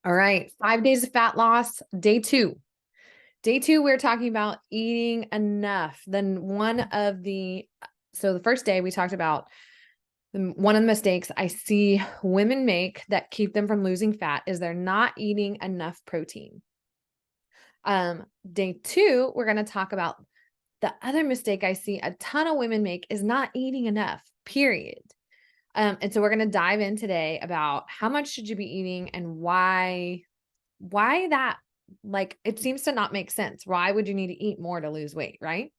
All right. 5 days of fat loss, day two. Day two, we're talking about eating enough. So the first day we talked about one of the mistakes I see women make that keep them from losing fat is they're not eating enough protein. Day two, we're going to talk about the other mistake I see a ton of women make is not eating enough, period. And so we're going to dive in today about how much should you be eating and why that, like, it seems to not make sense. Why would you need to eat more to lose weight, right?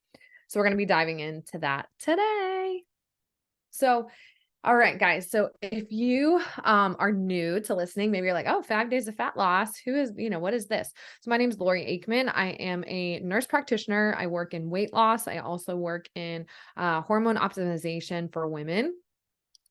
So we're going to be diving into that today. So, all right, guys. So if you are new to listening, maybe you're like, oh, 5 days of fat loss. What is this? So my name is Lori Aikman. I am a nurse practitioner. I work in weight loss. I also work in hormone optimization for women.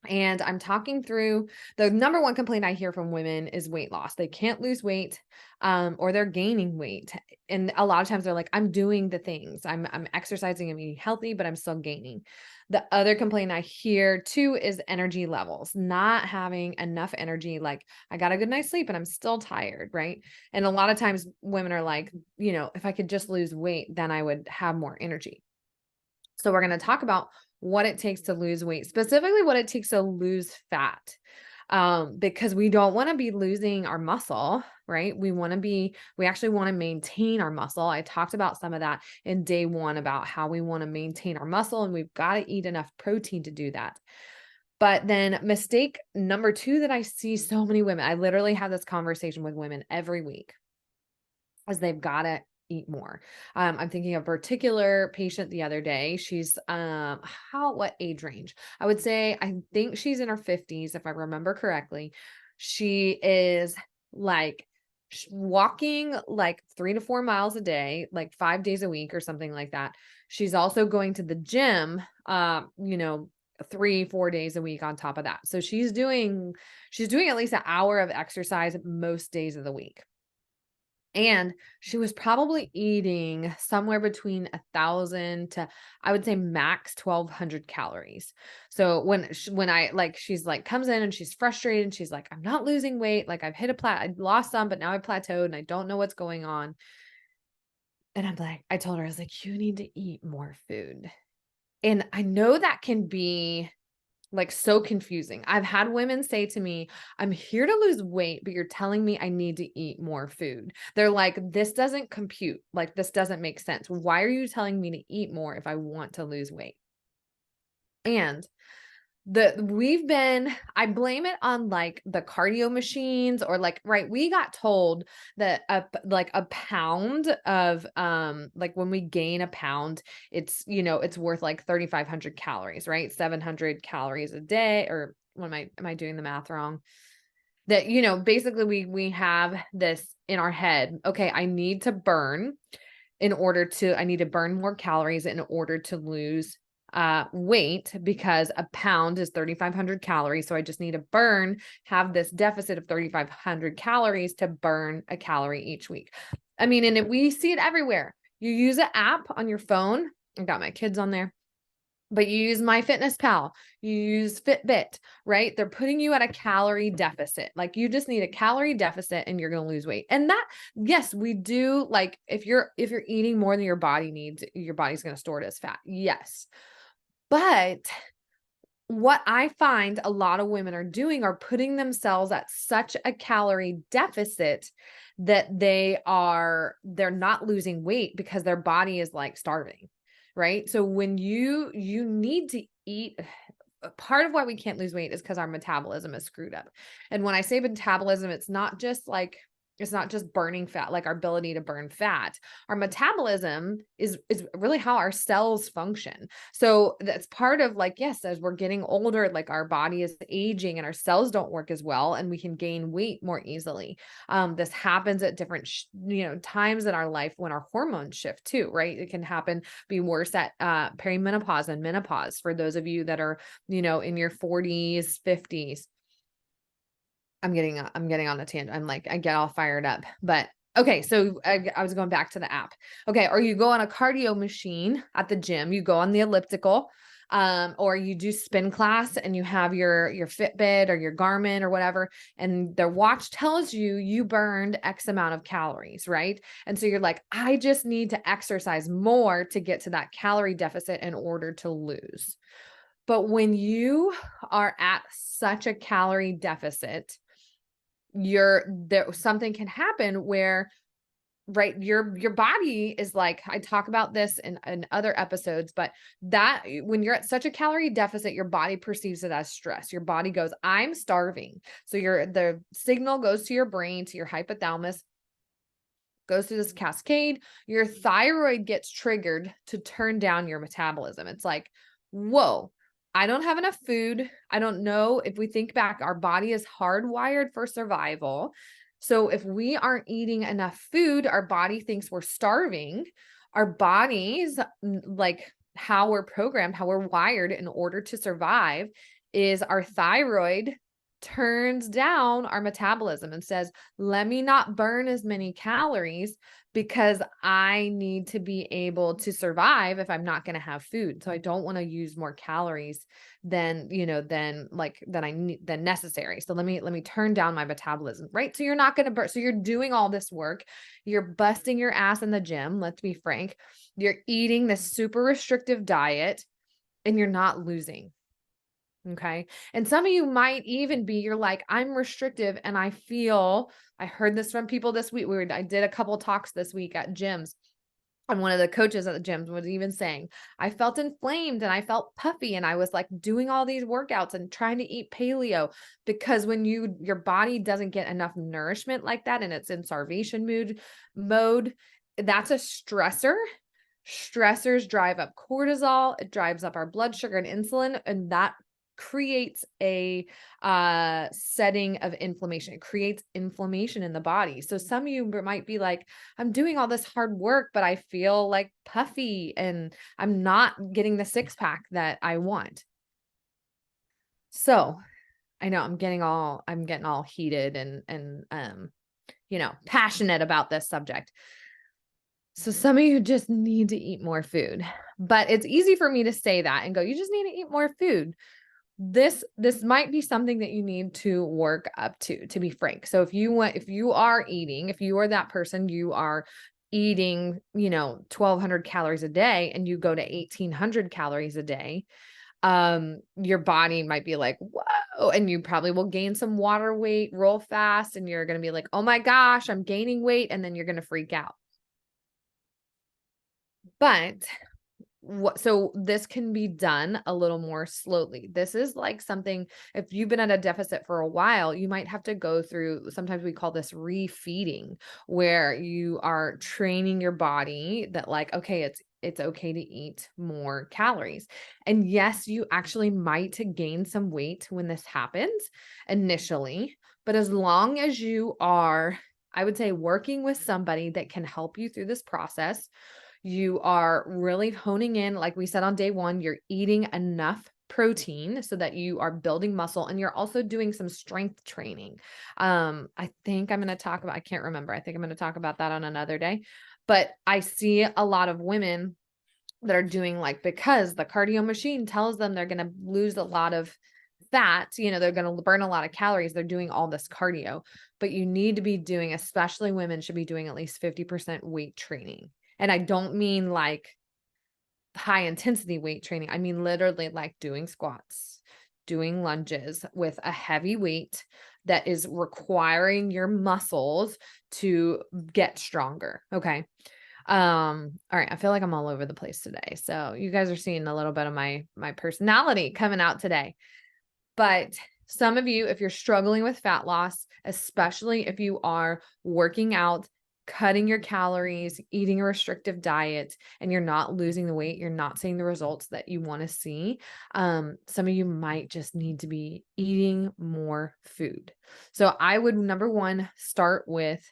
And I'm talking through the number one complaint I hear from women is weight loss. They can't lose weight, or they're gaining weight. And a lot of times they're like, I'm doing the things. I'm exercising, I'm eating healthy, but I'm still gaining. The other complaint I hear too is energy levels, not having enough energy. Like, I got a good night's sleep and I'm still tired, right? And a lot of times women are like, if I could just lose weight, then I would have more energy. So we're going to talk about what it takes to lose weight, specifically what it takes to lose fat. Because we don't want to be losing our muscle, right? We actually want to maintain our muscle. I talked about some of that in day one about how we want to maintain our muscle and we've got to eat enough protein to do that. But then mistake number two that I see so many women, I literally have this conversation with women every week, is they've got to eat more. I'm thinking of a particular patient the other day. She's what age range? I think she's in her 50s, if I remember correctly. She is like walking like 3 to 4 miles a day, like 5 days a week or something like that. She's also going to the gym, 3-4 days a week on top of that. So she's doing at least an hour of exercise most days of the week. And she was probably eating somewhere between 1,000 to, I would say, max 1,200 calories. So she's like, comes in and she's frustrated and she's like, I'm not losing weight. Like, I lost some, but now I plateaued and I don't know what's going on. And I told her, I was like, you need to eat more food. And I know that can be like so confusing. I've had women say to me, I'm here to lose weight, but you're telling me I need to eat more food. They're like, this doesn't compute. Like, this doesn't make sense. Why are you telling me to eat more if I want to lose weight? And I blame it on like the cardio machines or like, right. We got told that a pound of, like when we gain a pound, it's worth like 3,500 calories, right? 700 calories a day, or am I doing the math wrong? That, basically we have this in our head. Okay. I need to burn more calories in order to lose weight, because a pound is 3,500 calories. So I just need to have this deficit of 3,500 calories to burn a calorie each week. I mean, and we see it everywhere. You use an app on your phone. I got my kids on there, but you use MyFitnessPal, you use Fitbit, right? They're putting you at a calorie deficit. Like, you just need a calorie deficit and you're going to lose weight. And that, yes, we do. Like, if you're eating more than your body needs, your body's going to store it as fat. Yes. But what I find a lot of women are doing are putting themselves at such a calorie deficit that they're not losing weight because their body is like starving, right? So when you need to eat, part of why we can't lose weight is because our metabolism is screwed up. And when I say metabolism, it's not just burning fat, like our ability to burn fat. Our metabolism is really how our cells function. So that's part of, like, yes, as we're getting older, like our body is aging and our cells don't work as well, and we can gain weight more easily. This happens at different, times in our life when our hormones shift too, right? It can be worse at perimenopause and menopause for those of you that are, in your 40s, 50s. I'm getting on a tangent. I get all fired up, but okay. So I was going back to the app. Okay. Or you go on a cardio machine at the gym, you go on the elliptical. or you do spin class and you have your Fitbit or your Garmin or whatever, and their watch tells you you burned X amount of calories, right? And so you're like, I just need to exercise more to get to that calorie deficit in order to lose. But when you are at such a calorie deficit, something can happen where, right, your body is like, I talk about this in other episodes, but that when you're at such a calorie deficit, your body perceives it as stress. Your body goes, I'm starving. So the signal goes to your brain, to your hypothalamus, goes through this cascade. Your thyroid gets triggered to turn down your metabolism. It's like, whoa, I don't have enough food. I don't know. If we think back, our body is hardwired for survival. So if we aren't eating enough food, our body thinks we're starving. Our bodies, like how we're programmed, how we're wired in order to survive, is our thyroid turns down our metabolism and says, let me not burn as many calories because I need to be able to survive if I'm not going to have food. So I don't want to use more calories than necessary. So let me turn down my metabolism, right? So you're not going to burn. So you're doing all this work. You're busting your ass in the gym. Let's be frank. You're eating this super restrictive diet and you're not losing. Okay. And some of you might even be, you're like, I'm restrictive and I heard this from people this week. I did a couple talks this week at gyms. And one of the coaches at the gyms was even saying, I felt inflamed and I felt puffy. And I was like doing all these workouts and trying to eat paleo, because when your body doesn't get enough nourishment like that and it's in starvation mode, that's a stressor. Stressors drive up cortisol. It drives up our blood sugar and insulin, and that creates a setting of inflammation. It creates inflammation in the body. So some of you might be like, I'm doing all this hard work, but I feel like puffy and I'm not getting the six pack that I want. So I know I'm getting all heated and passionate about this subject. So some of you just need to eat more food, but it's easy for me to say that and go, you just need to eat more food. This might be something that you need to work up to be frank. So if you are that person, you are eating, 1,200 calories a day and you go to 1,800 calories a day, your body might be like, whoa, and you probably will gain some water weight real fast. And you're going to be like, oh my gosh, I'm gaining weight. And then you're going to freak out. But so this can be done a little more slowly. This is like something, if you've been at a deficit for a while, you might have to go through, sometimes we call this refeeding, where you are training your body that like, okay, it's okay to eat more calories. And yes, you actually might gain some weight when this happens initially, but as long as you are, I would say, working with somebody that can help you through this process, you are really honing in, like we said on day one, you're eating enough protein so that you are building muscle, and you're also doing some strength training. I think I'm going to talk about, I can't remember. I think I'm going to talk about that on another day, but I see a lot of women that are doing, like, because the cardio machine tells them they're going to lose a lot of fat, they're going to burn a lot of calories. They're doing all this cardio, but you need to be doing, especially women should be doing at least 50% weight training. And I don't mean like high intensity weight training. I mean, literally like doing squats, doing lunges with a heavy weight that is requiring your muscles to get stronger. Okay. All right. I feel like I'm all over the place today. So you guys are seeing a little bit of my personality coming out today. But some of you, if you're struggling with fat loss, especially if you are working out, cutting your calories, eating a restrictive diet, and you're not losing the weight, you're not seeing the results that you want to see, some of you might just need to be eating more food. So I would, number one, start with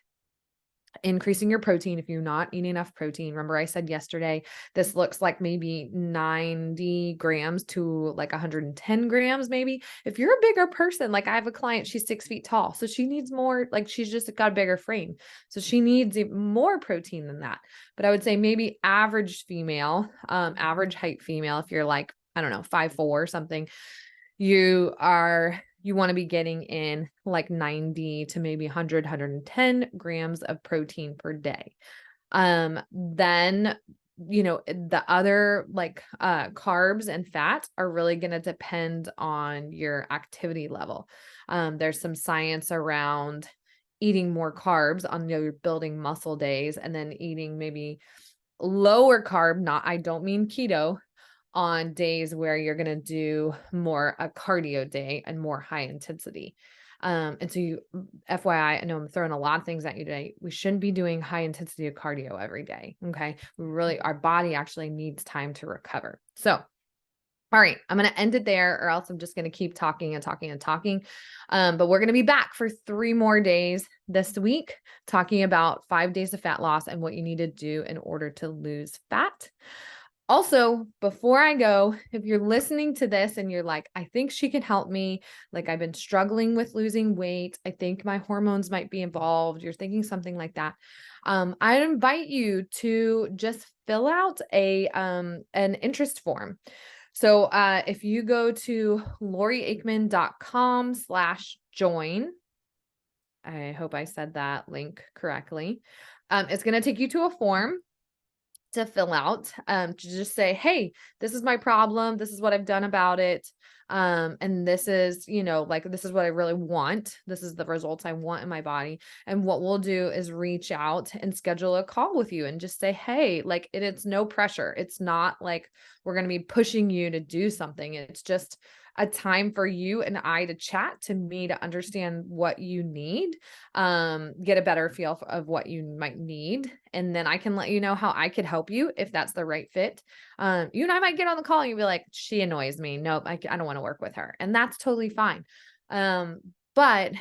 increasing your protein. If you're not eating enough protein, remember I said yesterday, this looks like maybe 90 grams to like 110 grams, maybe. If you're a bigger person, like I have a client, she's 6 feet tall, so she needs more, like she's just got a bigger frame. So she needs more protein than that. But I would say maybe average female, average height female, if you're like I don't know, 5'4" or something, you want to be getting in like 90 to maybe 100, 110 grams of protein per day. Then, the other like carbs and fat are really going to depend on your activity level. There's some science around eating more carbs on your building muscle days and then eating maybe lower carb, I don't mean keto, on days where you're going to do more a cardio day and more high intensity. And so FYI, I know I'm throwing a lot of things at you today. We shouldn't be doing high intensity of cardio every day. Okay. Our body actually needs time to recover. So, all right, I'm going to end it there, or else I'm just going to keep talking and talking and talking. But we're going to be back for 3 more days this week, talking about 5 days of fat loss and what you need to do in order to lose fat. Also, before I go, if you're listening to this and you're like, I think she can help me, like I've been struggling with losing weight, I think my hormones might be involved, you're thinking something like that, I invite you to just fill out an interest form. So if you go to loriaikman.com/join, I hope I said that link correctly. It's going to take you to a form to fill out, to just say, hey, this is my problem. This is what I've done about it. And this is, this is what I really want. This is the results I want in my body. And what we'll do is reach out and schedule a call with you and just say, hey, like it's no pressure. It's not like we're going to be pushing you to do something. It's just a time for you and I to chat, to me to understand what you need, get a better feel of what you might need. And then I can let you know how I could help you if that's the right fit. You and I might get on the call and you'll be like, she annoys me. Nope, I don't want to work with her. And that's totally fine. But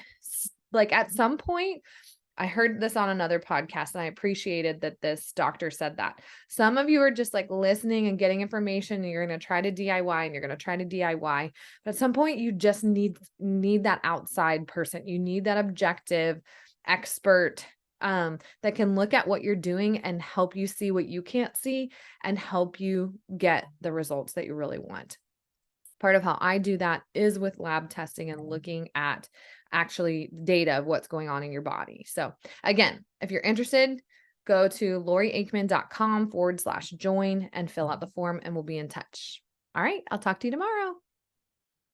like at some point, I heard this on another podcast and I appreciated that this doctor said that. Some of you are just like listening and getting information and you're going to try to DIY and you're going to try to DIY. But at some point you just need that outside person. You need that objective expert that can look at what you're doing and help you see what you can't see and help you get the results that you really want. Part of how I do that is with lab testing and looking at actually data of what's going on in your body. So again, if you're interested, go to loriaikman.com/join and fill out the form and we'll be in touch. All right. I'll talk to you tomorrow.